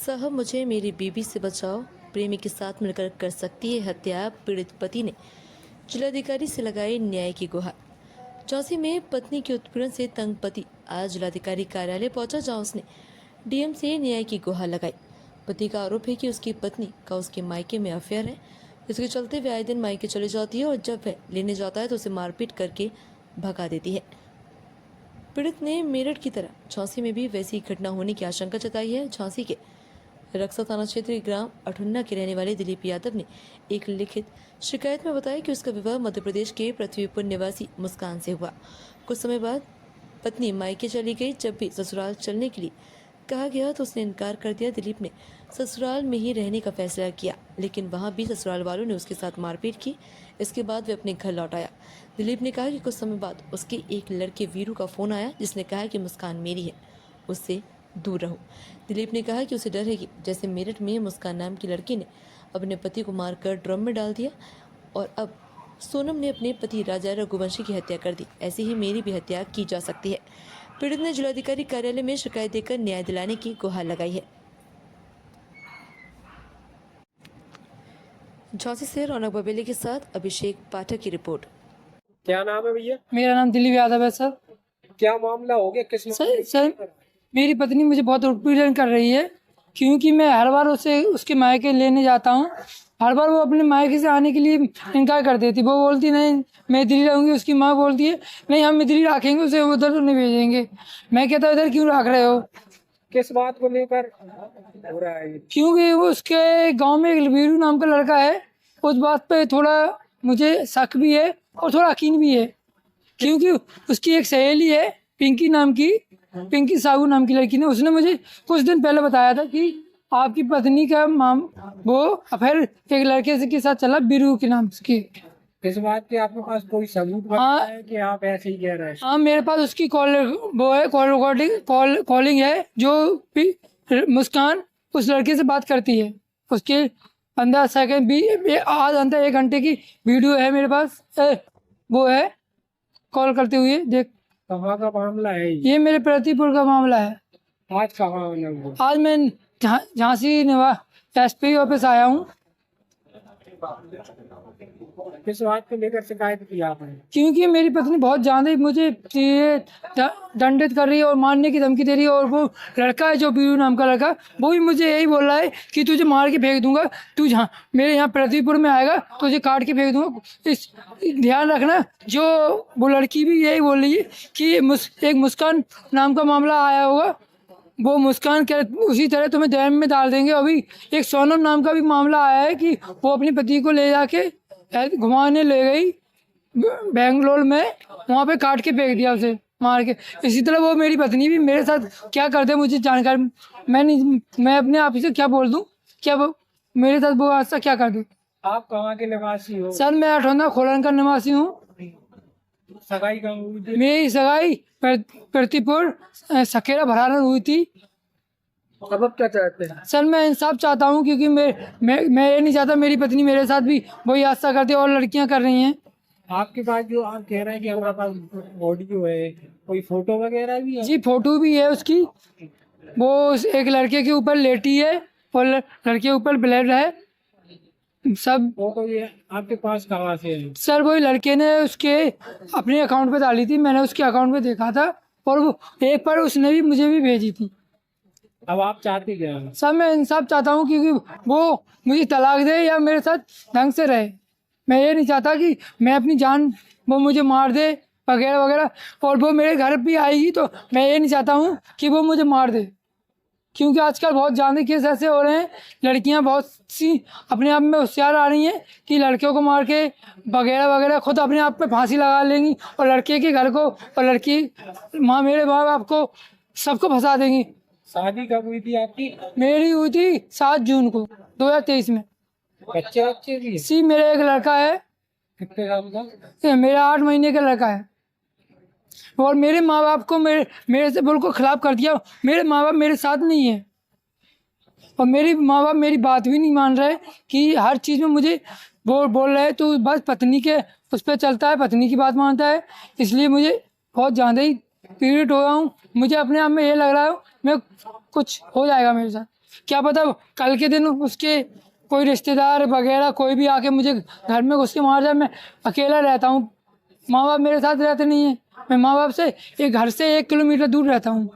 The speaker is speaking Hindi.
साहब मुझे मेरी बीवी से बचाओ, प्रेमी के साथ मिलकर कर सकती है हत्या। पीड़ित पति ने जिलाधिकारी से लगाई न्याय की गुहार। चौसी में पत्नी के उत्पीड़न से तंग पति आज जिलाधिकारी कार्यालय पहुंचा, जहां उसने डीएम से न्याय की गुहार लगाई। पति का आरोप है कि उसकी पत्नी का उसके मायके में अफेयर है। इसके चलते वह आए दिन मायके चली जाती है और जब वह लेने जाता है तो उसे मारपीट करके भगा देती है। पीड़ित ने मेरठ की तरह झांसी में भी वैसी घटना होने की आशंका जताई है। झांसी के रक्सा थाना क्षेत्र के ग्राम अठुन्ना के रहने वाले दिलीप यादव ने एक लिखित शिकायत में बताया कि उसका विवाह मध्य प्रदेश के पृथ्वीपुर निवासी मुस्कान से हुआ। कुछ समय बाद पत्नी मायके चली गई। जब भी ससुराल चलने के लिए कहा गया तो उसने इनकार कर दिया। दिलीप ने ससुराल में ही रहने का फैसला किया, लेकिन वहां भी ससुराल वालों ने उसके साथ मारपीट की। इसके बाद वह अपने घर लौट आया। दिलीप ने कहा कि कुछ समय बाद उसके एक लड़के वीरू का फोन आया, जिसने कहा कि मुस्कान मेरी है, उससे दूर रहो। दिलीप ने कहा कि उसे डर है कि जैसे मेरठ में मुस्कान नाम की लड़की ने अपने पति को मारकर ड्रम में डाल दिया और अब सोनम ने अपने पति राजा रघुवंशी की हत्या कर दी, ऐसे ही मेरी भी हत्या की जा सकती है। पीड़ित ने जिलाधिकारी कार्यालय में शिकायत देकर न्याय दिलाने की गुहार लगाई है। झांसी से रौनक बबेली के साथ अभिषेक पाठक की रिपोर्ट। क्या नाम है भैया? मेरा नाम दिलीप यादव है सर। क्या मामला हो गया? किस सर मेरी पत्नी मुझे बहुत उत्पीड़न कर रही है, क्योंकि मैं हर बार उसे उसके मायके लेने जाता हूँ। हर बार वो अपने मायके से आने के लिए इनकार कर देती। वो बोलती नहीं मैं इधर ही रहूँगी, उसकी माँ बोलती है नहीं हम इधर ही रखेंगे, उसे उधर तो नहीं भेजेंगे। मैं कहता हूँ इधर क्यों रख रहे हो? किस बात को लेकर हो रहा है? क्योंकि वो उसके गाँव में एक वीरू नाम का लड़का है, उस बात पे थोड़ा मुझे शक भी है और थोड़ा यकीन भी है, क्योंकि उसकी एक सहेली है पिंकी नाम की, पिंकी साहू नाम की लड़की ने, उसने मुझे कुछ दिन पहले बताया था कि आपकी पत्नी का वो अफेयर एक लड़के से के साथ चला, बीरू के नाम की। इस बात के आपके पास कोई सबूत है कि आप ऐसे ही कह रहे हैं? हाँ मेरे पास उसकी कॉल वो है, कॉल रिकॉर्डिंग कॉलिंग है, जो मुस्कान उस लड़के से बात करती है। उसके 15 सेकेंड भी आध घंटा 1 घंटे की वीडियो है मेरे पास। वो है कॉल करते हुए। देख कहाँ का मामला है ये मेरे प्रतिपुर का मामला है। आज कहाँ है? आज मैं झांसी एसपी ऑफिस आया हूँ। किस बात को लेकर शिकायत की आपने? क्योंकि मेरी पत्नी बहुत ज्यादा मुझे दंडित कर रही है और मारने की धमकी दे रही है, और वो लड़का है जो बीरू नाम का लड़का, वो भी मुझे यही बोल रहा है कि तुझे मार के फेंक दूंगा, तू जहाँ मेरे यहाँ पृथ्वीपुर में आएगा तुझे काट के फेंक दूंगा। इस ध्यान रखना, जो वो लड़की भी यही बोल रही है कि एक मुस्कान नाम का मामला आया होगा, वो मुस्कान के उसी तरह तुम्हें डैम में डाल देंगे। अभी एक सोनम नाम का भी मामला आया है कि वो अपनी पति को ले जाके घुमाने ले गई बेंगलोर में, वहाँ पे काट के फेंक दिया उसे मार के। इसी तरह वो मेरी पत्नी भी मेरे साथ क्या कर दे मुझे जानकारी मैं अपने आप से क्या बोल दूँ, क्या वो मेरे साथ वो आज क्या कर दे। आप कहाँ के निवासी हो? सर मैं अठौना खोलन का निवासी हूँ। सगाई कहाँ हुई थी? मेरी सगाई प्रतिपुर सकेरा भराना हुई थी। अब क्या चाहते हैं? सर मैं इंसाफ चाहता हूँ, क्योंकि मैं ये नहीं चाहता मेरी पत्नी मेरे साथ भी वही हादसा करती है और लड़कियाँ कर रही हैं। आपके पास जो आप कह रहे हैं कि हमारे पास ऑडियो है, कोई फोटो वगैरह भी है? जी फोटो भी है उसकी। वो एक लड़के के ऊपर लेटी है और लड़के के ऊपर ब्लड है सब। फोटो ये आपके पास कहाँ से है? सर वही लड़के ने उसके अपने अकाउंट पे डाली थी, मैंने उसके अकाउंट पे देखा था, और वो एक बार उसने भी मुझे भी भेजी थी। अब आप चाहते क्या हैं? सर मैं इंसाफ चाहता हूँ, क्योंकि वो मुझे तलाक दे या मेरे साथ ढंग से रहे। मैं ये नहीं चाहता कि मैं अपनी जान वो मुझे मार दे वगैरह वगैरह, और वो मेरे घर भी आएगी तो मैं ये नहीं चाहता हूँ कि वो मुझे मार दे, क्योंकि आजकल बहुत ज़्यादा केस ऐसे हो रहे हैं। लड़कियां बहुत सी अपने आप में होशियार आ रही हैं कि लड़कियों को मार के वगैरह वगैरह खुद अपने आप पे फांसी लगा लेंगी, और लड़के के घर को और लड़की मेरे माँ बाप को सबको फंसा देंगी। शादी कब हुई थी आपकी? मेरी हुई थी 7 जून को 2023 में। बच्चे भी? सी मेरा एक लड़का है। कितने साल का? मेरा 8 महीने का लड़का है, और मेरे माँ बाप को मेरे से बिल्कुल खिलाफ कर दिया। मेरे माँ बाप मेरे साथ नहीं है, और मेरे माँ बाप मेरी बात भी नहीं मान रहे कि हर चीज़ में मुझे बोल रहे हैं तो बस पत्नी के उस पर चलता है, पत्नी की बात मानता है। इसलिए मुझे बहुत ज़्यादा ही पीड़ित हो रहा हूँ। मुझे अपने आप में ये लग रहा है मैं कुछ हो जाएगा मेरे साथ। क्या पता कल के दिन उसके कोई रिश्तेदार वगैरह कोई भी आके मुझे घर में घुस के मार जाए। मैं अकेला रहता हूँ, माँ बाप मेरे साथ रहते नहीं हैं। मैं माँ बाप से एक घर से 1 किलोमीटर दूर रहता हूँ।